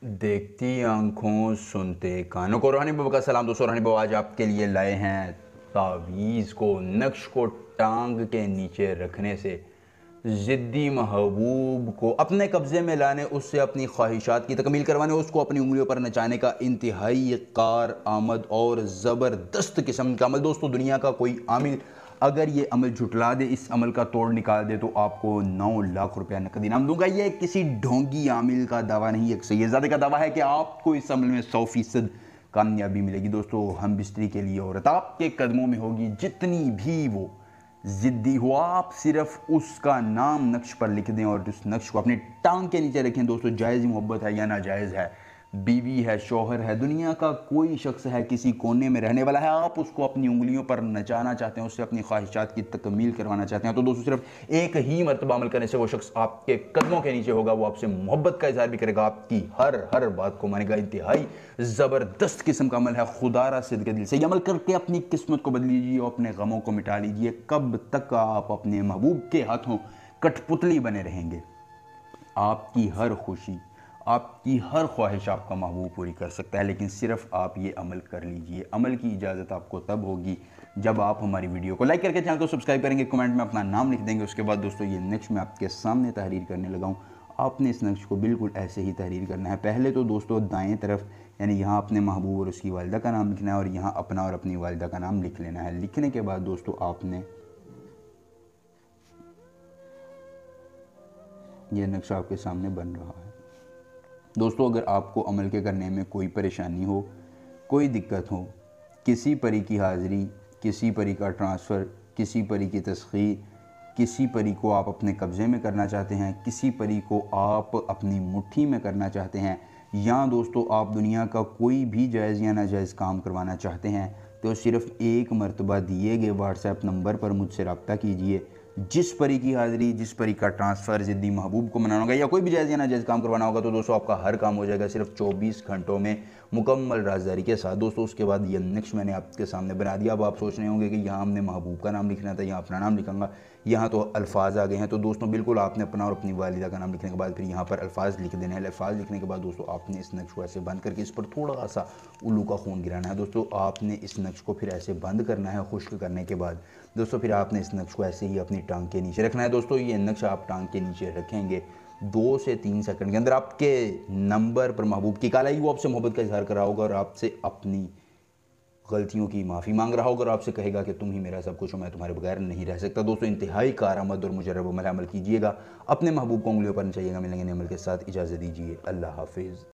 دیکھتی آنکھوں سنتے کانوں کو روحانی بابا کا سلام دوستوں۔ روحانی بابا آج آپ کے لیے لائے ہیں تعویذ کو نقش کو ٹانگ کے نیچے رکھنے سے ضدی محبوب کو اپنے قبضے میں لانے، اس سے اپنی خواہشات کی تکمیل کروانے، اس کو اپنی انگلیوں پر نچانے کا انتہائی کارآمد اور زبردست قسم کا عمل۔ دوستو دنیا کا کوئی عامل اگر یہ عمل جھٹلا دے، اس عمل کا توڑ نکال دے، تو آپ کو 9 لاکھ روپیہ نقد انعام دوں گا۔ یہ کسی ڈھونگی عامل کا دعویٰ نہیں، ایک سیدزادے کا دعویٰ ہے کہ آپ کو اس عمل میں 100% کامیابی ملے گی۔ دوستو ہم بستری کے لیے عورت آپ کے قدموں میں ہوگی، جتنی بھی وہ ضدی ہو، آپ صرف اس کا نام نقش پر لکھ دیں اور اس نقش کو اپنے ٹانگ کے نیچے رکھیں۔ دوستو جائز محبت ہے یا ناجائز ہے، بیوی ہے، شوہر ہے، دنیا کا کوئی شخص ہے، کسی کونے میں رہنے والا ہے، آپ اس کو اپنی انگلیوں پر نچانا چاہتے ہیں، اس سے اپنی خواہشات کی تکمیل کروانا چاہتے ہیں، تو دوستو صرف ایک ہی مرتبہ عمل کرنے سے وہ شخص آپ کے قدموں کے نیچے ہوگا، وہ آپ سے محبت کا اظہار بھی کرے گا، آپ کی ہر بات کو مانے گا۔ انتہائی زبردست قسم کا عمل ہے، خدا را صدقے دل سے یہ عمل کر کے اپنی قسمت کو بدل لیجیے اور اپنے غموں کو مٹا لیجیے۔ کب تک آپ اپنے محبوب کے ہاتھوں کٹ پتلی بنے رہیں گے؟ آپ کی ہر خوشی، آپ کی ہر خواہش آپ کا محبوب پوری کر سکتا ہے، لیکن صرف آپ یہ عمل کر لیجئے۔ عمل کی اجازت آپ کو تب ہوگی جب آپ ہماری ویڈیو کو لائک کر کے چینل کو سبسکرائب کریں گے، کمنٹ میں اپنا نام لکھ دیں گے۔ اس کے بعد دوستو یہ نقش میں آپ کے سامنے تحریر کرنے لگا ہوں، آپ نے اس نقش کو بالکل ایسے ہی تحریر کرنا ہے۔ پہلے تو دوستو دائیں طرف یعنی یہاں اپنے محبوب اور اس کی والدہ کا نام لکھنا ہے، اور یہاں اپنا اور اپنی والدہ کا نام لکھ لینا ہے۔ لکھنے کے بعد دوستو آپ نے یہ نقشہ آپ کے سامنے بن رہا ہے۔ دوستو اگر آپ کو عمل کے کرنے میں کوئی پریشانی ہو، کوئی دقت ہو، کسی پری کی حاضری، کسی پری کا ٹرانسفر، کسی پری کی تسخیر، کسی پری کو آپ اپنے قبضے میں کرنا چاہتے ہیں، کسی پری کو آپ اپنی مٹھی میں کرنا چاہتے ہیں، یا دوستو آپ دنیا کا کوئی بھی جائز یا ناجائز کام کروانا چاہتے ہیں، تو صرف ایک مرتبہ دیے گئے واٹس ایپ نمبر پر مجھ سے رابطہ کیجئے۔ جس پری کی حاضری، جس پری کا ٹرانسفر، ضدی محبوب کو منانا ہوگا یا کوئی بھی جائز یا ناجائز کام کروانا ہوگا، تو دوستو آپ کا ہر کام ہو جائے گا صرف 24 گھنٹوں میں مکمل رازداری کے ساتھ۔ دوستو اس کے بعد یہ نقش میں نے آپ کے سامنے بنا دیا۔ اب آپ سوچ رہے ہوں گے کہ یہاں ہم نے محبوب کا نام لکھنا تھا، یہاں اپنا نام لکھوں گا، یہاں تو الفاظ آ گئے ہیں، تو دوستو بالکل آپ نے اپنا اور اپنی والدہ کا نام لکھنے کے بعد پھر یہاں پر الفاظ لکھ دینے ہیں۔ الفاظ لکھنے کے بعد دوستو آپ نے اس نقش کو ایسے بند کر کے اس پر تھوڑا سا الو کا خون گرانا ہے۔ دوستو آپ نے اس نقش کو پھر ایسے بند کرنا ہے خشک کرنے کے بعد۔ دوستو پھر آپ نے اس نقش کو ایسے ہی اپنی ٹانگ کے نیچے رکھنا ہے۔ دوستو یہ نقش آپ ٹانگ کے نیچے رکھیں گے، 2 سے 3 سیکنڈ کے اندر آپ کے نمبر پر محبوب کی کال آئی، وہ آپ سے محبت کا اظہار کر رہا ہوگا اور آپ سے اپنی غلطیوں کی معافی مانگ رہا ہوگا، اور آپ سے کہے گا کہ تم ہی میرا سب کچھ ہو، میں تمہارے بغیر نہیں رہ سکتا۔ دوستو انتہائی کارآمد اور مجرب عمل کیجئے گا، اپنے محبوب کو انگلیوں پر نچائیے گا۔ ملیں گے نئے عمل کے ساتھ، اجازت دیجیے، اللہ حافظ۔